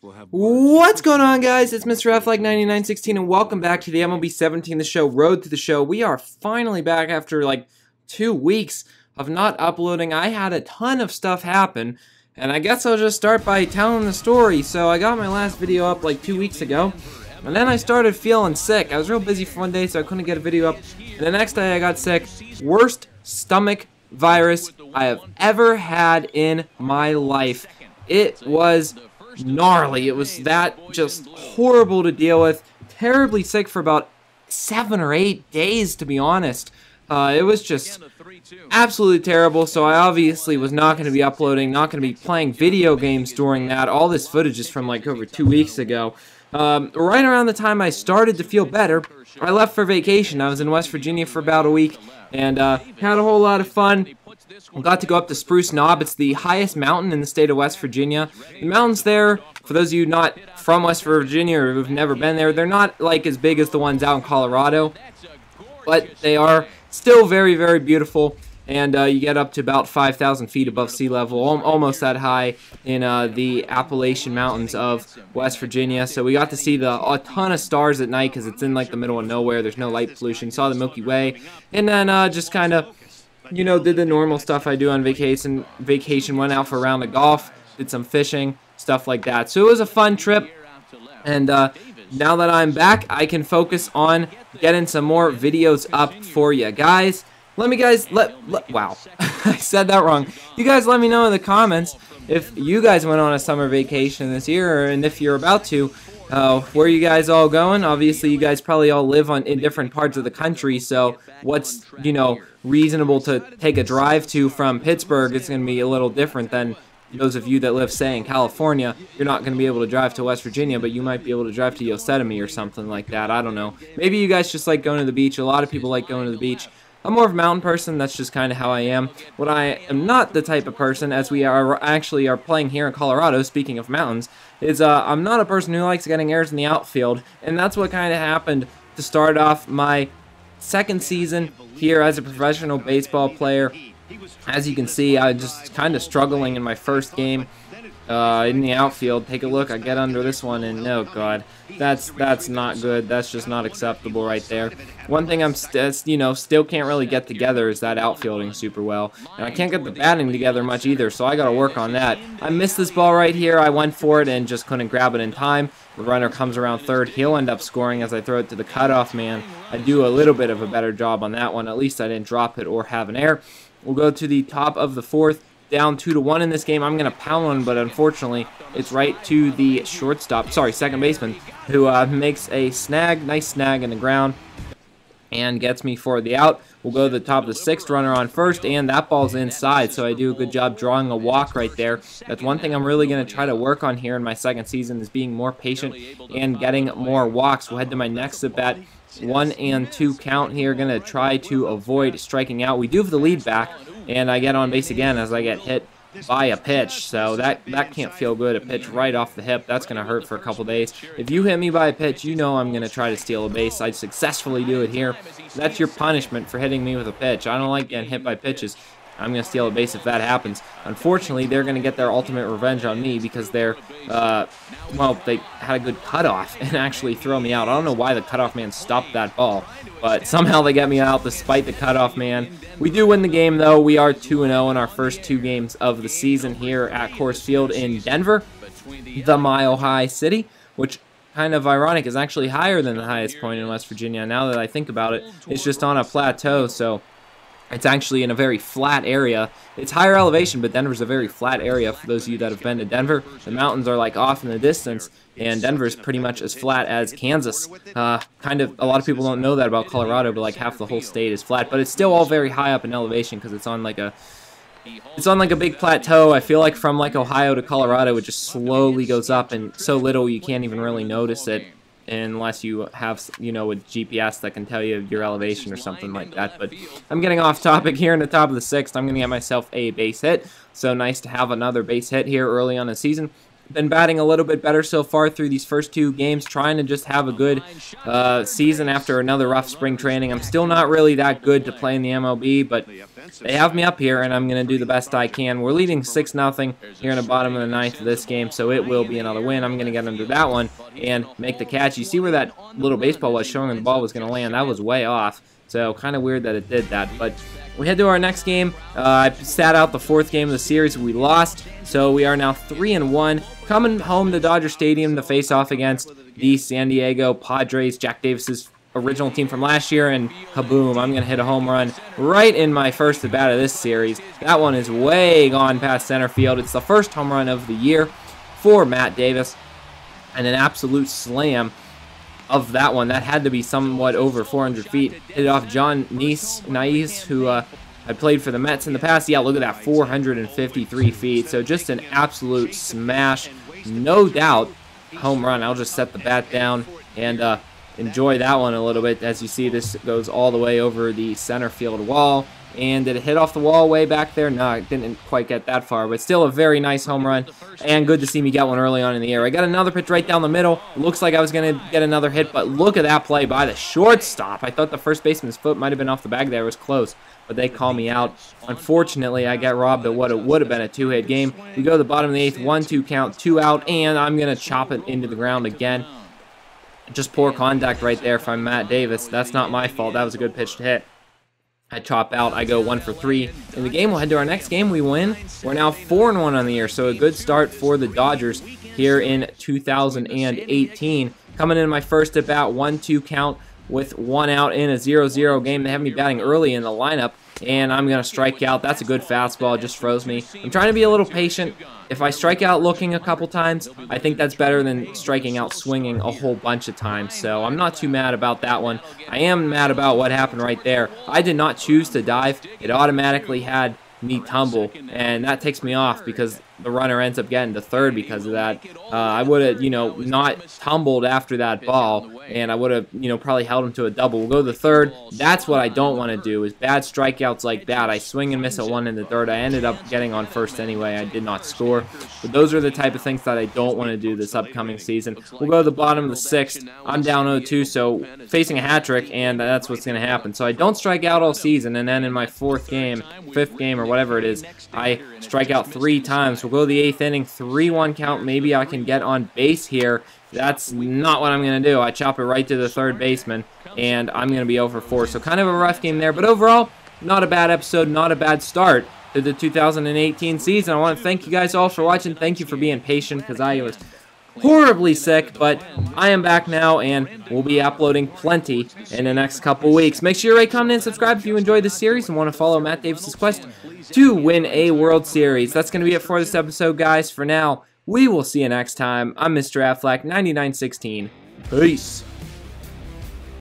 What's going on, guys? It's Mr. F9916 and welcome back to the MLB 17, the show, Road to the Show. We are finally back after like 2 weeks of not uploading. I had a ton of stuff happen, and I guess I'll just start by telling the story. So I got my last video up like 2 weeks ago, and then I started feeling sick. I was real busy for one day, so I couldn't get a video up. And the next day I got sick. Worst stomach virus I have ever had in my life. It was gnarly. It was that just horrible to deal with. Terribly sick for about 7 or 8 days, to be honest. It was just absolutely terrible, so I obviously was not going to be uploading, not going to be playing video games during that. All this footage is from like over 2 weeks ago. Right around the time I started to feel better, I left for vacation. I was in West Virginia for about a week and had a whole lot of fun. We got to go up to Spruce Knob. It's the highest mountain in the state of West Virginia. The mountains there, for those of you not from West Virginia or who've never been there, they're not like as big as the ones out in Colorado, but they are still very, very beautiful. And you get up to about 5,000 feet above sea level, almost that high in the Appalachian Mountains of West Virginia. So we got to see a ton of stars at night because it's in like the middle of nowhere. There's no light pollution. Saw the Milky Way, and then just kind of, you know, did the normal stuff I do on vacation. Went out for a round of golf, did some fishing, stuff like that. So it was a fun trip, and now that I'm back, I can focus on getting some more videos up for you guys. Wow, I said that wrong. You guys let me know in the comments if you guys went on a summer vacation this year, and if you're about to, where you guys all going? Obviously, you guys probably all live in different parts of the country, so what's, you know, reasonable to take a drive to from Pittsburgh is going to be a little different than those of you that live, say, in California. You're not going to be able to drive to West Virginia, but you might be able to drive to Yosemite or something like that. I don't know. Maybe you guys just like going to the beach. A lot of people like going to the beach. I'm more of a mountain person. That's just kind of how I am. What I am not the type of person, as we are playing here in Colorado, speaking of mountains, is I'm not a person who likes getting errors in the outfield, and that's what kind of happened to start off my second season here as a professional baseball player. As you can see, I just kind of struggling in my first game in the outfield. Take a look. I get under this one, and oh god, that's not good. That's just not acceptable right there. One thing I'm still can't really get together is that outfielding super well, and I can't get the batting together much either. So I got to work on that. I missed this ball right here. I went for it and just couldn't grab it in time. The runner comes around third. He'll end up scoring as I throw it to the cutoff man. I do a little bit of a better job on that one. At least I didn't drop it or have an error. We'll go to the top of the fourth. Down 2-1 in this game. I'm going to pound one, but unfortunately, it's right to the second baseman, who makes a snag, nice snag in the ground, and gets me for the out. We'll go to the top of the sixth, runner on first, and that ball's inside, so I do a good job drawing a walk right there. That's one thing I'm really going to try to work on here in my second season, is being more patient and getting more walks. We'll head to my next at-bat. 1 and 2 count here. Going to try to avoid striking out. We do have the lead back, and I get on base again as I get hit by a pitch. So that can't feel good. A pitch right off the hip. That's going to hurt for a couple days. If you hit me by a pitch, you know I'm going to try to steal a base. I successfully do it here. That's your punishment for hitting me with a pitch. I don't like getting hit by pitches. I'm going to steal a base if that happens. Unfortunately, they're going to get their ultimate revenge on me because they're, well, they had a good cutoff and actually throw me out. I don't know why the cutoff man stopped that ball, but somehow they get me out despite the cutoff man. We do win the game, though. We are 2-0 in our first 2 games of the season here at Coors Field in Denver, the Mile High City, which, kind of ironic, is actually higher than the highest point in West Virginia. Now that I think about it, it's just on a plateau, so it's actually in a very flat area. It's higher elevation, but Denver's a very flat area for those of you that have been to Denver. The mountains are like off in the distance, and Denver's pretty much as flat as Kansas. Kind of, a lot of people don't know that about Colorado, but like half the whole state is flat. But it's still all very high up in elevation because it's on like a big plateau. I feel like from like Ohio to Colorado, it just slowly goes up, and so little you can't even really notice it, unless you have, you know, a GPS that can tell you your elevation or something like that. But I'm getting off topic here in the top of the sixth. I'm going to get myself a base hit. So nice to have another base hit here early on the season. Been batting a little bit better so far through these first 2 games, trying to just have a good season after another rough spring training. I'm still not really that good to play in the MLB, but they have me up here, and I'm going to do the best I can. We're leading 6-0 here in the bottom of the 9th of this game, so it will be another win. I'm going to get under that one and make the catch. You see where that little baseball was showing the ball was going to land? That was way off, so kind of weird that it did that, but we head to our next game. I sat out the 4th game of the series. We lost, so we are now 3-1. Coming home to Dodger Stadium to face off against the San Diego Padres, Jack Davis's original team from last year, and kaboom, I'm going to hit a home run right in my first at bat of this series. That one is way gone past center field. It's the first home run of the year for Matt Davis, and an absolute slam of that one. That had to be somewhat over 400 feet. Hit it off John Nice, who had played for the Mets in the past. Yeah, look at that, 453 feet. So just an absolute smash. No doubt home run. I'll just set the bat down and enjoy that one a little bit. As you see, this goes all the way over the center field wall. And did it hit off the wall way back there? No, it didn't quite get that far, but still a very nice home run, and good to see me get one early on in the air. I got another pitch right down the middle. Looks like I was going to get another hit, but look at that play by the shortstop. I thought the first baseman's foot might have been off the bag there. It was close, but they call me out. Unfortunately, I get robbed of what it would have been a 2-hit game. We go to the bottom of the 8th, 1-2 count, 2 out, and I'm going to chop it into the ground again. Just poor contact right there from Matt Davis. That's not my fault. That was a good pitch to hit. I chop out. I go 1 for 3 in the game. We'll head to our next game. We win. We're now 4-1 on the year, so a good start for the Dodgers here in 2018. Coming in my first at bat, 1-2 count with 1 out in a 0-0 game. They have me batting early in the lineup, and I'm going to strike out. That's a good fastball. It just froze me. I'm trying to be a little patient. If I strike out looking a couple times, I think that's better than striking out swinging a whole bunch of times. So I'm not too mad about that one. I am mad about what happened right there. I did not choose to dive. It automatically had me tumble, and that takes me off because the runner ends up getting to third because of that. I would have, not tumbled after that ball, and I would have, probably held him to a double. We'll go to the third. That's what I don't want to do, is bad strikeouts like that. I swing and miss at 1 in the third. I ended up getting on first anyway. I did not score. But those are the type of things that I don't want to do this upcoming season. We'll go to the bottom of the 6th. I'm down 0-2, so facing a hat trick, and that's what's going to happen. So I don't strike out all season, and then in my 5th game, or whatever it is, I strike out 3 times. We'll go to the 8th inning, 3-1 count. Maybe I can get on base here. That's not what I'm going to do. I chop it right to the third baseman, and I'm going to be 0 for 4. So kind of a rough game there, but overall, not a bad episode, not a bad start to the 2018 season. I want to thank you guys all for watching. Thank you for being patient, because I was horribly sick, but I am back now, and we'll be uploading plenty in the next couple weeks. Make sure you rate, comment, and subscribe if you enjoyed this series and want to follow Matt Davis's quest to win a World Series. That's going to be it for this episode, guys. For now, we will see you next time. I'm Mr. Affleck, 9916. Peace.